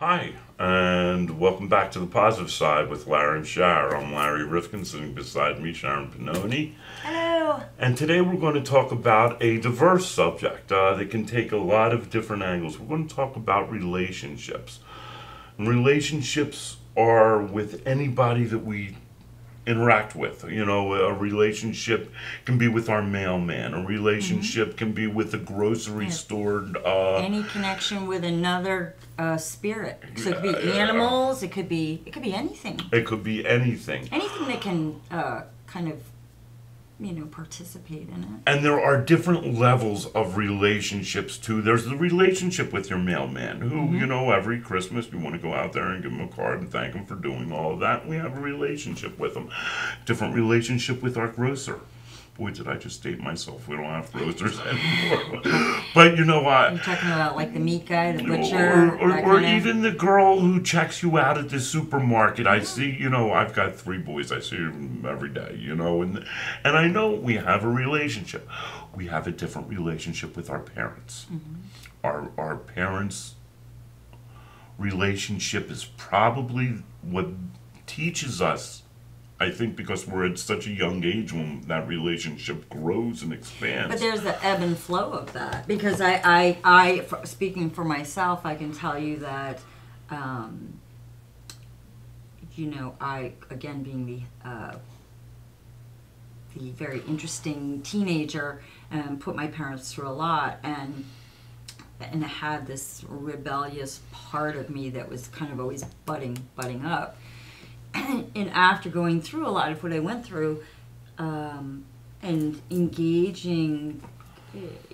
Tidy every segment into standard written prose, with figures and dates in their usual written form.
Hi, and welcome back to the positive side with Lar and Shar. I'm Larry Rifkin, sitting beside me, Sharon Pannoni. Hello. And today we're going to talk about a diverse subject that can take a lot of different angles. We're going to talk about relationships. And relationships are with anybody that we interact with. You know, a relationship can be with our mailman. A relationship can be with a grocery store. Any connection with another spirit. So it could be animals. It could be anything. It could be anything. Anything that can kind of participate in it. And there are different levels of relationships too. There's the relationship with your mailman who, you know, every Christmas you want to go out there and give him a card and thank him for doing all of that. We have a relationship with him. Different relationship with our grocer. Boy, did I just date myself. We don't have grocers anymore. But you know what? You're talking about like the meat guy, the butcher, or even the girl who checks you out at the supermarket. I see, you know, I've got 3 boys. I see them every day, you know, and I know we have a relationship. We have a different relationship with our parents. Our parents' relationship is probably what teaches us, I think, because we're at such a young age when that relationship grows and expands. But there's the ebb and flow of that. Because speaking for myself, I can tell you that, I, again, being the very interesting teenager, put my parents through a lot, and I had this rebellious part of me that was kind of always butting up. And after going through a lot of what I went through, and engaging,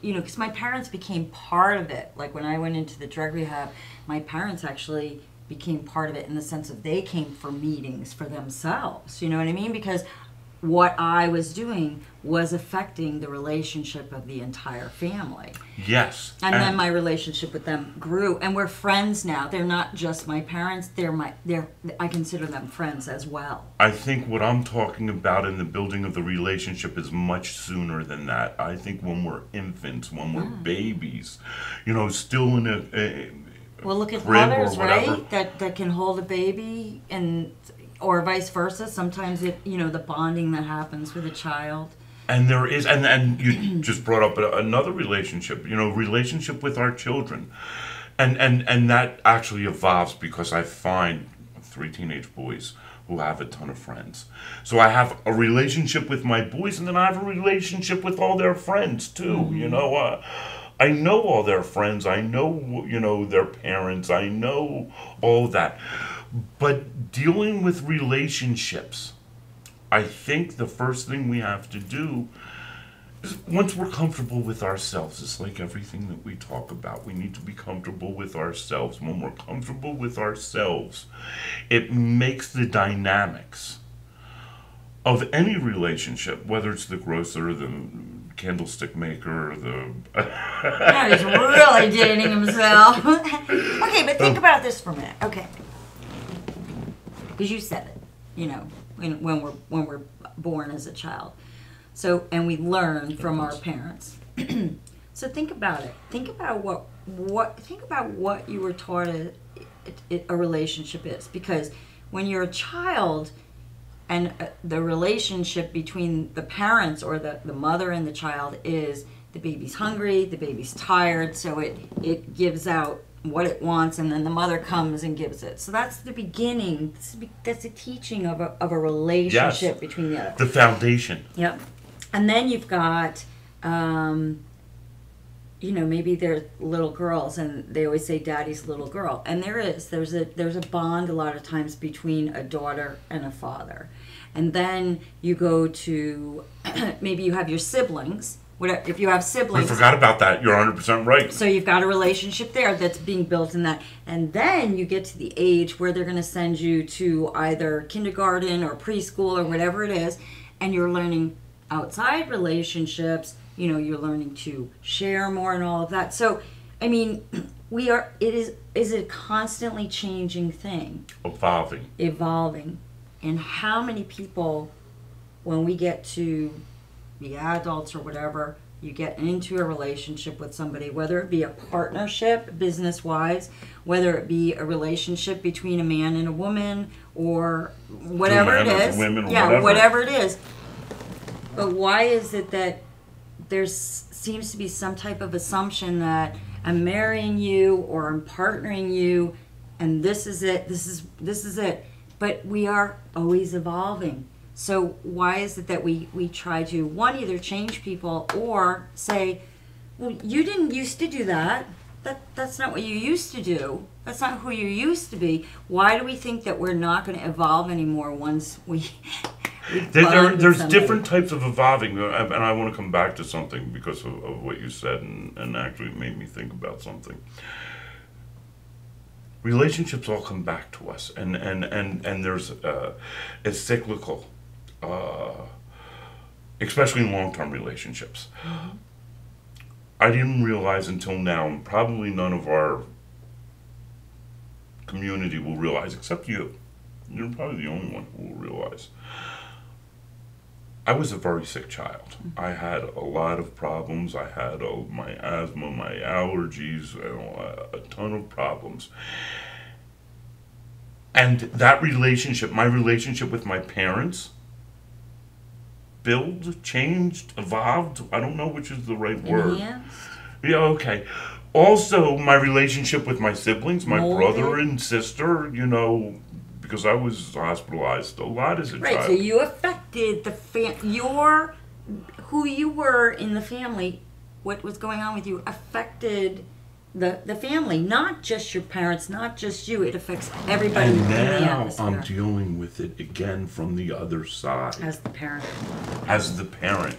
because my parents became part of it. Like when I went into the drug rehab, my parents actually became part of it in the sense of they came for meetings for themselves. You know what I mean? Because what I was doing was affecting the relationship of the entire family. Yes. And then my relationship with them grew, and we're friends now. They're not just my parents, I consider them friends as well. I think what I'm talking about in the building of the relationship is much sooner than that. I think when we're infants, when we're babies, you know, still in a well, look at crib mothers, or whatever. right? That can hold a baby, or vice versa. Sometimes the bonding that happens with a child. And there is, and you just brought up another relationship, relationship with our children. And that actually evolves because I find 3 teenage boys who have a ton of friends. So I have a relationship with my boys, and then I have a relationship with all their friends too. I know all their friends. I know, their parents. I know all that. But dealing with relationships, I think the first thing we have to do is, once we're comfortable with ourselves, it's like everything that we talk about. We need to be comfortable with ourselves. When we're comfortable with ourselves, it makes the dynamics of any relationship, whether it's the grocer, the candlestick maker, Now he's really dating himself. Okay, but think about this for a minute. Okay. Because you said it, when we're born as a child. So, and we learn from our parents. So think about it. Think about what you were taught a relationship is. Because when you're a child, and the relationship between the parents or the mother and the child is the baby's hungry, the baby's tired, so it gives out what it wants, and then the mother comes and gives it. So that's the beginning. That's the teaching of a relationship between the other. The foundation. Yep. And then you've got, maybe they're little girls, and they always say daddy's little girl. And there's a bond a lot of times between a daughter and a father. And then you go to, maybe you have your siblings. If you have siblings. I forgot about that. You're 100% right. So you've got a relationship there that's being built in that. And then you get to the age where they're going to send you to either kindergarten or preschool or whatever it is, and you're learning outside relationships. You're learning to share more and all of that. So, I mean, it is a constantly changing thing. Evolving. And how many people, when we get to the adults or whatever, you get into a relationship with somebody, whether it be a partnership, business-wise, whether it be a relationship between a man and a woman, or whatever it is. Whatever it is. But why is it that there seems to be some type of assumption that I'm marrying you or I'm partnering you, and this is it, this is it. But we are always evolving. So why is it that we try to, one, either change people or say, well, you didn't used to do that. That's not what you used to do. That's not who you used to be. Why do we think that we're not going to evolve anymore once we... There's different types of evolving, and I want to come back to something because of what you said, and actually it made me think about something. Relationships all come back to us, and there's it's cyclical, especially in long-term relationships. Mm-hmm. I didn't realize until now, and probably none of our community will realize, except you. You're probably the only one who will realize. I was a very sick child. I had a lot of problems. I had my asthma, my allergies, a ton of problems. And that relationship, my relationship with my parents, changed, evolved. I don't know which is the right word. Yeah, okay. Also, my relationship with my siblings, my brother and sister, because I was hospitalized a lot as a child. Right, so you affected who you were in the family, what was going on with you affected the family, not just your parents, not just you. It affects everybody in the atmosphere. And now I'm dealing with it again from the other side. As the parent.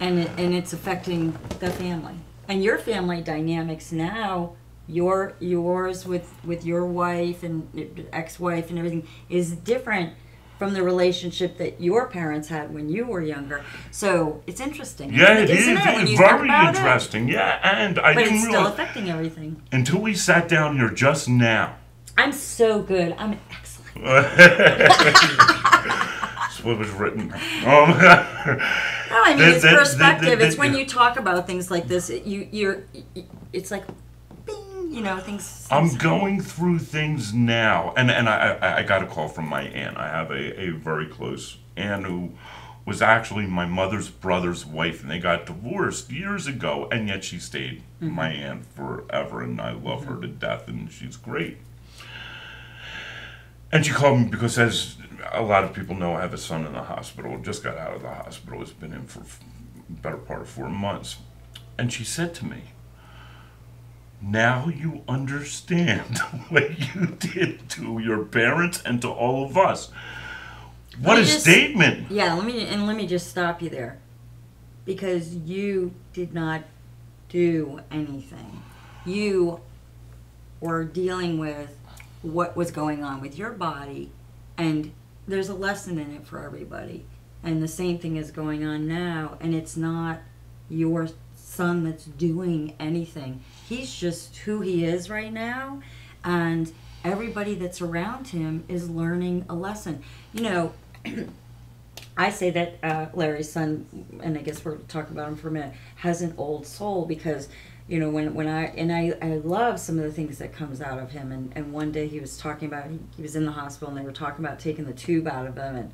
And it's affecting the family. And your family dynamics now, yours with your wife and ex-wife and everything is different from the relationship that your parents had when you were younger. So it's interesting. Yeah, it is. It's very interesting. Yeah, and I but didn't it's realize, still affecting everything. Until we sat down here just now. I'm so good. I'm excellent. That's what was written. No, I mean it's perspective. It's when you talk about things like this. It's like. Things. I'm going through things now, and I got a call from my aunt. I have a very close aunt who was actually my mother's brother's wife, and they got divorced years ago, and yet she stayed my aunt forever, and I love her to death, and she's great. And she called me because, as a lot of people know, I have a son in the hospital. Just got out of the hospital. Has been in for the better part of 4 months, and she said to me, "Now you understand what you did to your parents and to all of us." What a statement! Yeah, let me just stop you there, because you did not do anything. You were dealing with what was going on with your body, and there's a lesson in it for everybody. And the same thing is going on now, and it's not your son that's doing anything. He's just who he is right now, and everybody that's around him is learning a lesson. I say that Larry's son, and I guess we're talking about him for a minute, has an old soul, because when I love some of the things that comes out of him, and one day he was talking about, he was in the hospital and they were talking about taking the tube out of him, and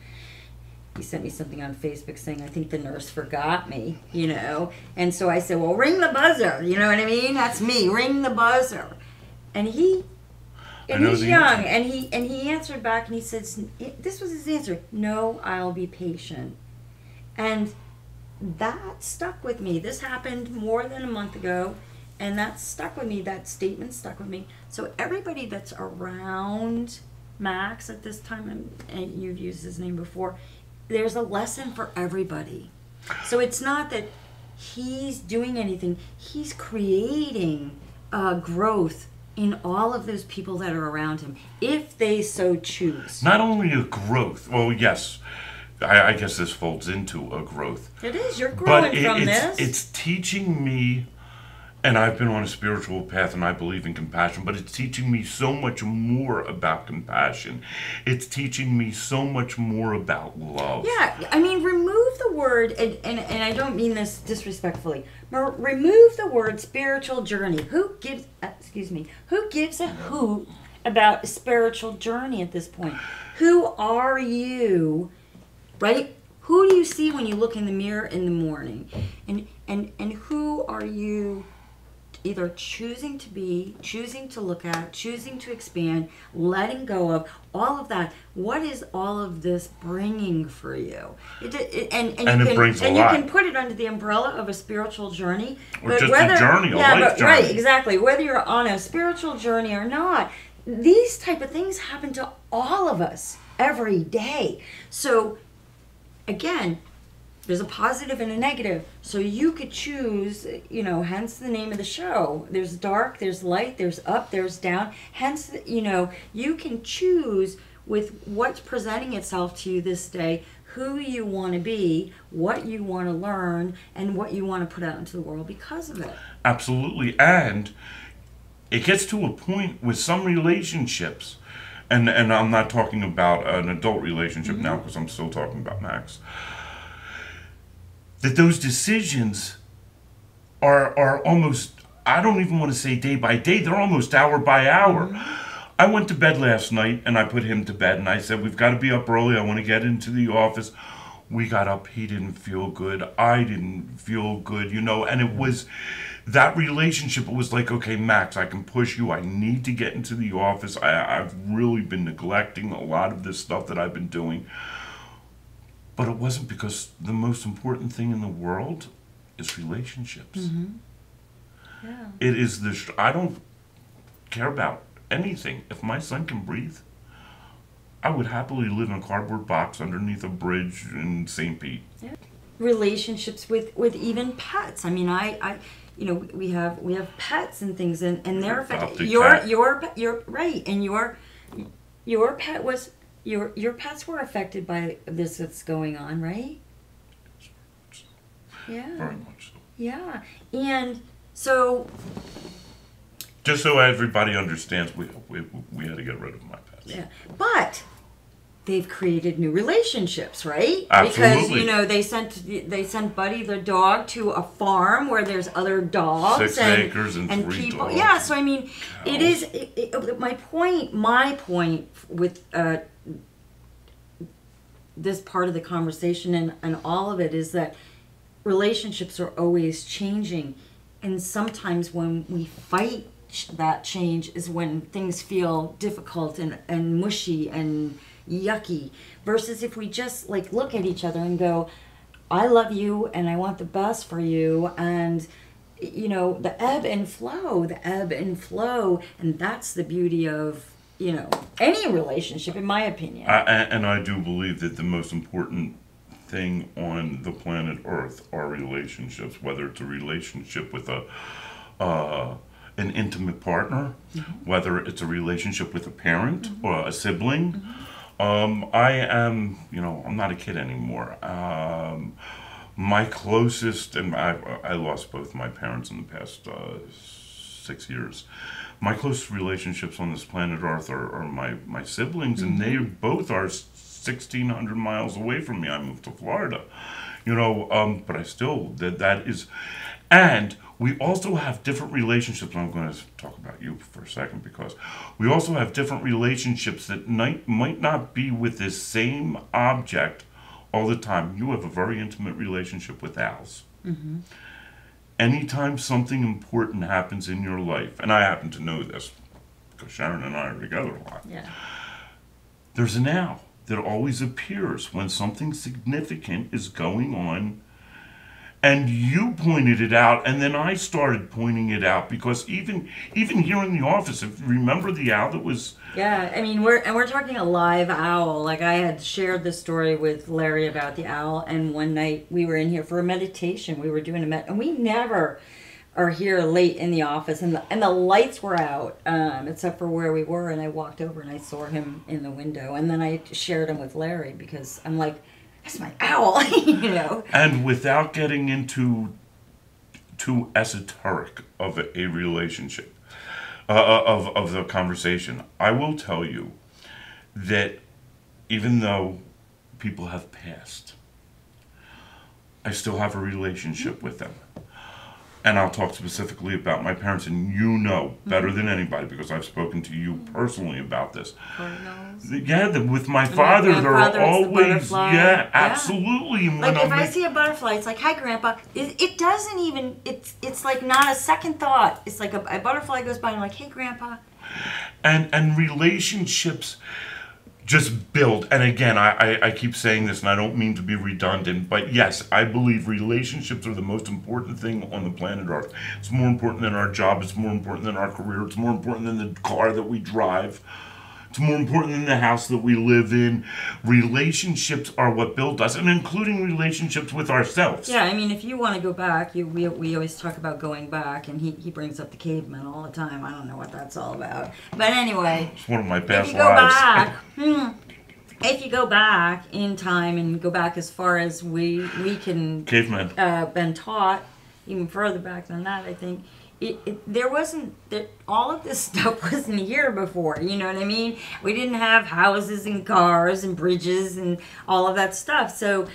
he sent me something on Facebook saying, "I think the nurse forgot me," And so I said, "Well, ring the buzzer." You know what I mean? That's me. Ring the buzzer. And he's young, and he answered back, and he said, this was his answer: "No, I'll be patient." And that stuck with me. This happened more than a month ago, and that stuck with me. That statement stuck with me. So everybody that's around Max at this time, and you've used his name before, there's a lesson for everybody. So it's not that he's doing anything. He's creating growth in all of those people that are around him, if they so choose. Not only a growth. Well, yes, I guess this folds into a growth. It is. You're growing from this. It's teaching me, and I've been on a spiritual path, and I believe in compassion, but it's teaching me so much more about compassion. It's teaching me so much more about love. Yeah, I mean, remove the word, and I don't mean this disrespectfully, remove the word spiritual journey. Who gives a hoot about a spiritual journey at this point? Who are you, right? Who do you see when you look in the mirror in the morning? And who are you either choosing to be, choosing to look at, choosing to expand, letting go of, all of that? What is all of this bringing for you? And you can put it under the umbrella of a spiritual journey. Or just a journey, a life journey. Right, exactly. Whether you're on a spiritual journey or not, these type of things happen to all of us every day. So, again, there's a positive and a negative. So you could choose, hence the name of the show. There's dark, there's light, there's up, there's down. Hence, you can choose with what's presenting itself to you this day, who you want to be, what you want to learn, and what you want to put out into the world because of it. Absolutely. And it gets to a point with some relationships, and I'm not talking about an adult relationship now because I'm still talking about Max, that those decisions are almost, I don't even want to say day by day, they're almost hour by hour. I went to bed last night and I put him to bed and I said, we've got to be up early, I want to get into the office. We got up, he didn't feel good, I didn't feel good, and it was that relationship. It was like, okay, Max, I can push you, I need to get into the office. I've really been neglecting a lot of this stuff that I've been doing. But it wasn't, because the most important thing in the world is relationships. Yeah. It is I don't care about anything. If my son can breathe, I would happily live in a cardboard box underneath a bridge in St. Pete. Yeah. Relationships with even pets. I mean, we have pets and things, and they're affected. You're right, and your pet was. Your pets were affected by this that's going on, right? Yeah. Very much so. Yeah. And so... Just so everybody understands, we had to get rid of my pets. Yeah. But they've created new relationships, right? Absolutely. Because, they sent Buddy the dog to a farm where there's other dogs. 6 acres and 3 people. dogs. Yeah, so I mean, Cows. it is... My point with... this part of the conversation and all of it is that relationships are always changing, and sometimes when we fight that change is when things feel difficult and mushy and yucky, versus if we just look at each other and go, I love you and I want the best for you, and the ebb and flow, and that's the beauty of any relationship, in my opinion. And I do believe that the most important thing on the planet Earth are relationships, whether it's a relationship with an intimate partner, whether it's a relationship with a parent or a sibling. I am, I'm not a kid anymore. My closest, and I lost both my parents in the past 6 years. My closest relationships on this planet Earth are my siblings, and they both are 1,600 miles away from me. I moved to Florida, but I still, that is, and we also have different relationships. I'm going to talk about you for a second, because we also have different relationships that might not be with this same object all the time. You have a very intimate relationship with owls. Anytime something important happens in your life, and I happen to know this because Sharon and I are together a lot, there's an owl that always appears when something significant is going on. And you pointed it out, and then I started pointing it out, because even here in the office, if you remember the owl that was... Yeah, I mean, we're talking a live owl. Like, I had shared this story with Larry about the owl, and one night we were in here for a meditation. We were doing and we never are here late in the office, and the lights were out, except for where we were, and I walked over and I saw him in the window, and then I shared him with Larry, because I'm like, that's my owl, And without getting into too esoteric of a relationship, of the conversation, I will tell you that even though people have passed, I still have a relationship with them. And I'll talk specifically about my parents, and you know better than anybody because I've spoken to you personally about this. Cardinals. Yeah, with my father, they're always, yeah, absolutely. Like if I see a butterfly, it's like, hi, Grandpa. It doesn't even, it's like not a second thought. It's like a butterfly goes by and I'm like, hey, Grandpa. And relationships just build. And again, I keep saying this, and I don't mean to be redundant, but yes, I believe relationships are the most important thing on the planet Earth. It's more important than our job. It's more important than our career. It's more important than the car that we drive. It's more important than the house that we live in. Relationships are what build us, and including relationships with ourselves. Yeah, I mean, if you want to go back, we always talk about going back, and he brings up the cavemen all the time. I don't know what that's all about. But anyway, it's one of my past if you go lives. Back, if you go back in time and go back as far as we can cavemen been taught, even further back than that, I think. There wasn't that all of this stuff wasn't here before, you know what I mean? We didn't have houses and cars and bridges and all of that stuff. So,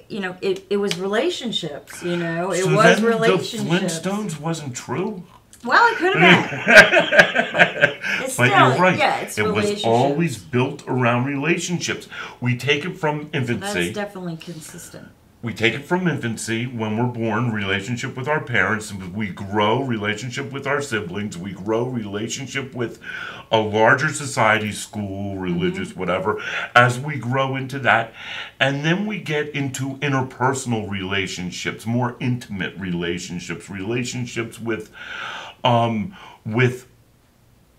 you know, it was relationships, you know. It was relationships. The Flintstones wasn't true? Well, it could have been. It's But still, you're right. Yeah, it's it was relationships. always built around relationships. We take it from infancy. That's definitely consistent. We take it from infancy when we're born, relationship with our parents, and we grow relationship with our siblings, we grow relationship with a larger society, school, religious, whatever, as we grow into that. And then we get into interpersonal relationships, more intimate relationships, relationships with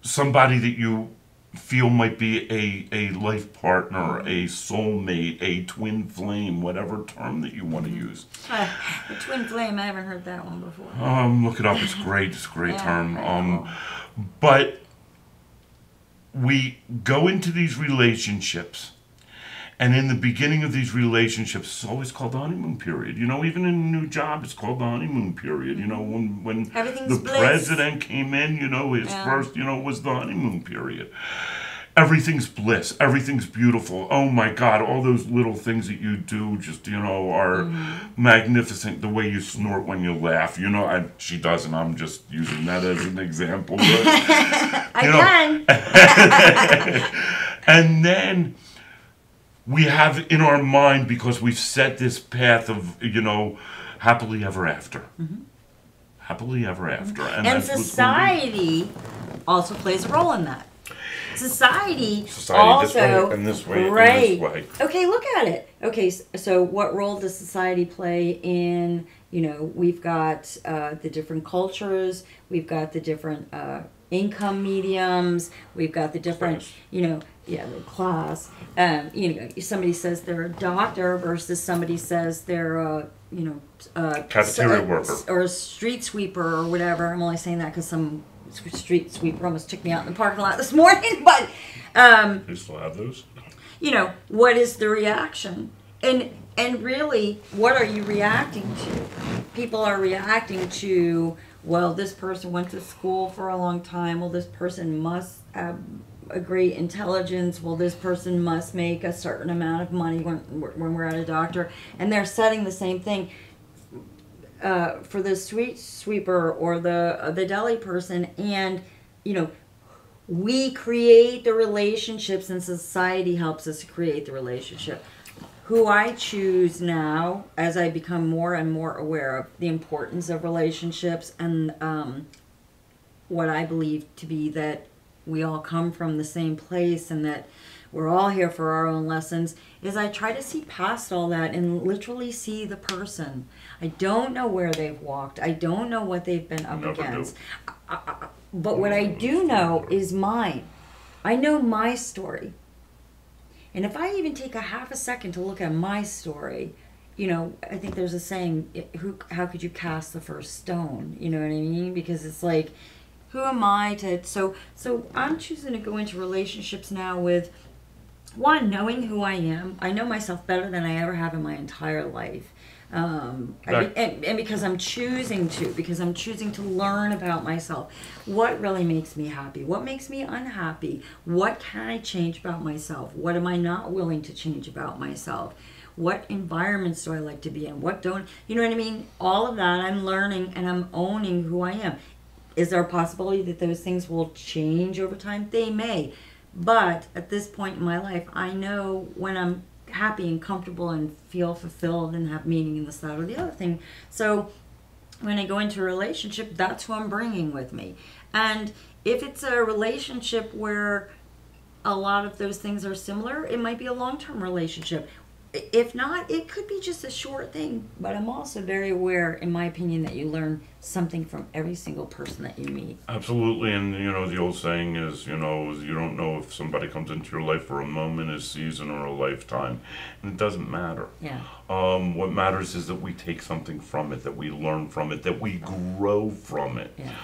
somebody that you feel might be a life partner, a soulmate, a twin flame, whatever term that you want to use. A twin flame, I haven't heard that one before. Look it up, it's great, it's a great term. But we go into these relationships, and in the beginning of these relationships, it's always called the honeymoon period. You know, even in a new job, it's called the honeymoon period. You know, when the president came in, you know, his first, you know, was the honeymoon period. Everything's bliss. Everything's beautiful. Oh my God, all those little things that you do just, you know, are magnificent. The way you snort when you laugh. You know, she doesn't. I'm just using that as an example. But, I can. And then we have in our mind, because we've set this path of, you know, happily ever after. Happily ever after. And society also plays a role in that. Society also, this way, right. And this way. Okay, look at it. Okay, so what role does society play in, you know, we've got the different cultures, we've got the different income mediums, we've got the different, you know, the class. You know, somebody says they're a doctor versus somebody says they're a, you know, cafeteria worker or a street sweeper or whatever. I'm only saying that because some street sweeper almost took me out in the parking lot this morning. But you still have those? You know, what is the reaction? And really, what are you reacting to? People are reacting to, well, this person went to school for a long time. Well, this person must have a great intelligence. Well, this person must make a certain amount of money when we're at a doctor. And they're setting the same thing for the street sweeper or the deli person. And, you know, we create the relationships, and society helps us to create the relationship. Who I choose now, as I become more and more aware of the importance of relationships and what I believe to be that we all come from the same place and that we're all here for our own lessons, is I try to see past all that and literally see the person. I don't know where they've walked. I don't know what they've been up against. But what I do know is mine. I know my story. And if I even take a half a second to look at my story, you know, I think there's a saying, how could you cast the first stone? You know what I mean? Because it's like, who am I to... So I'm choosing to go into relationships now with, one, knowing who I am. I know myself better than I ever have in my entire life. And because I'm choosing to learn about myself. What really makes me happy? What makes me unhappy? What can I change about myself? What am I not willing to change about myself? What environments do I like to be in? What don't, you know what I mean? All of that I'm learning and I'm owning who I am. Is there a possibility that those things will change over time? They may. But at this point in my life, I know when I'm happy and comfortable and feel fulfilled and have meaning in this, that, or the other thing. So when I go into a relationship, that's who I'm bringing with me. And if it's a relationship where a lot of those things are similar, it might be a long-term relationship. If not, it could be just a short thing. But I'm also very aware, in my opinion, that you learn something from every single person that you meet. Absolutely, and the old saying is, you don't know if somebody comes into your life for a moment, a season, or a lifetime, and it doesn't matter. Yeah. What matters is that we take something from it, that we learn from it, that we grow from it. Yeah.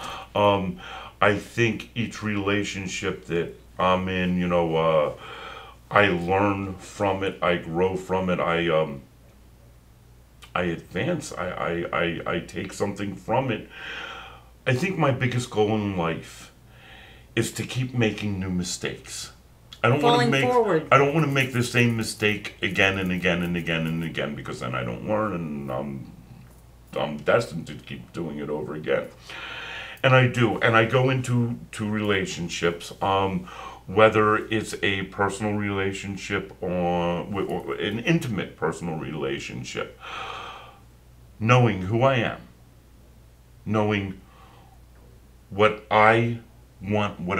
I think each relationship that I'm in, I learn from it, I grow from it, I advance, I take something from it. I think my biggest goal in life is to keep making new mistakes. I don't want to make the same mistake again and again and again and again, because then I don't learn, and I'm destined to keep doing it over again. And I do, and I go into relationships, whether it's a personal relationship or an intimate personal relationship, knowing who I am, knowing what I want, what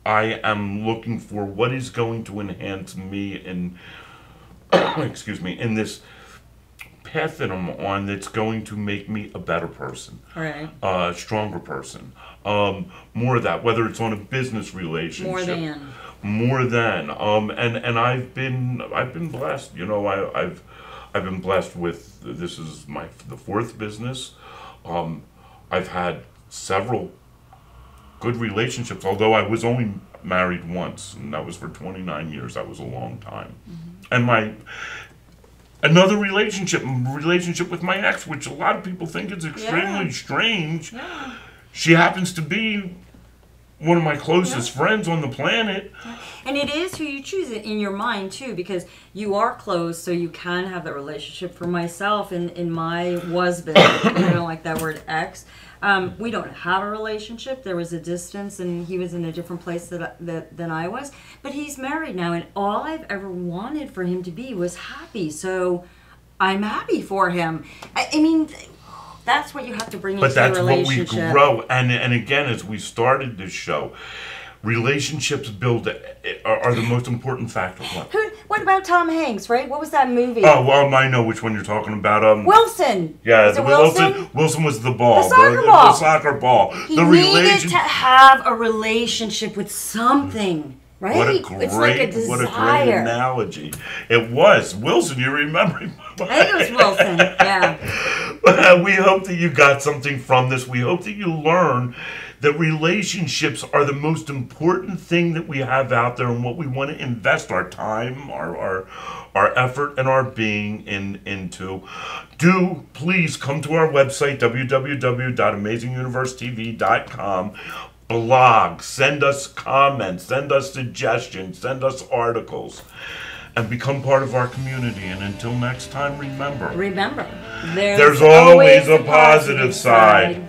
I am looking for, what is going to enhance me in, excuse me, in this path that I'm on, that's going to make me a better person, Right. A stronger person, more of that, whether it's on a business relationship, more than, and I've been blessed. I've been blessed with, this is the fourth business. I've had several good relationships, although I was only married once, and that was for 29 years. That was a long time. Mm-hmm. And another relationship with my ex, which a lot of people think is extremely strange. Yeah. She happens to be one of my closest friends on the planet. And it is who you choose it in your mind too, because you are close, so you can have that relationship. For myself, in my husband, I don't like that word ex. We don't have a relationship. There was a distance, and he was in a different place than I was. But he's married now, and all I've ever wanted for him to be was happy. So I'm happy for him. I mean, that's what you have to bring into a relationship. But that's what we grow. And again, as we started this show, relationships are the most important factor. What about Tom Hanks, right? What was that movie? Oh, well, I know which one you're talking about. Wilson. Yeah, Wilson? Wilson was the ball. The soccer ball. The soccer ball. He needed to have a relationship with something, right? It's like a desire. What a great analogy. It was. Wilson, you remember him. I think it was Wilson, yeah. We hope that you got something from this. We hope that you learn that relationships are the most important thing that we have out there, and what we want to invest our time, our effort, and our being into. Do please come to our website, www.AmazingUniverseTV.com. Blog, send us comments, send us suggestions, send us articles, and become part of our community. And until next time, remember, there's always a positive side.